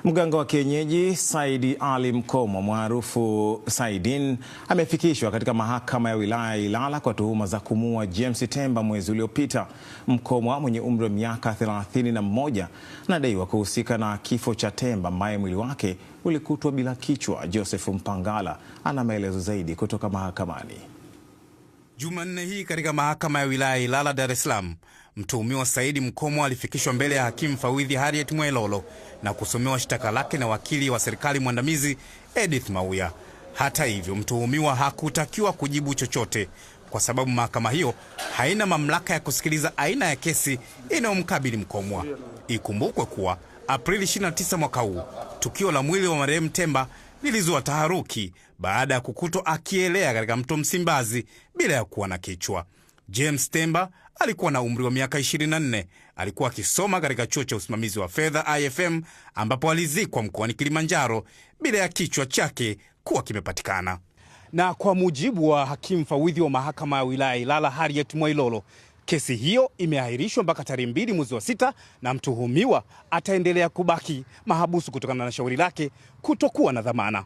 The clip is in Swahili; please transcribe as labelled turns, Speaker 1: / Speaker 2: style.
Speaker 1: Mganga wa kienyeji Said Ali Mkomo maarufu Saidin amefikishwa katika mahakama ya wilaya ya Ilala kwa tuhuma za kumuua James Temba mwezi uliopita. Mkomo mwenye umri wa miaka 31 anadaiwa kuhusika na kifo cha Temba ambaye mwili wake ulikutwa bila kichwa. Joseph Mpangala ana maelezo zaidi kutoka mahakamani.
Speaker 2: Jumanne hii katika mahakama ya wilaya ya Ilala, Dar es Salaam, mtuhumiwa Said Mkomo alifikishwa mbele ya hakimu mfawidhi Harriet Mwelolo na kusomewa shtaka lake na wakili wa serikali mwandamizi Edith Mauya. Hata hivyo, mtuhumiwa hakutakiwa kujibu chochote kwa sababu mahakama hiyo haina mamlaka ya kusikiliza aina ya kesi inayomkabili Mkomo. Ikumbukwe kuwa Aprili 29 mwaka huu, tukio la mwili wa marehemu Temba lilizua taharuki baada ya kukutwa akielea katika mto Msimbazi bila ya kuwa na kichwa. James Temba alikuwa na umri wa miaka 24. Alikuwa akisoma katika chuo cha usimamizi wa fedha IFM, ambapo alizikwa mkoani Kilimanjaro bila ya kichwa chake kuwa kimepatikana. Na kwa mujibu wa hakimu mfawidhi wa mahakama ya wilaya Ilala Harriet Mwelolo, kesi hiyo imeahirishwa mpaka tarehe 2 mwezi wa 6 na mtuhumiwa ataendelea kubaki mahabusu kutokana na shauri lake kutokuwa na dhamana.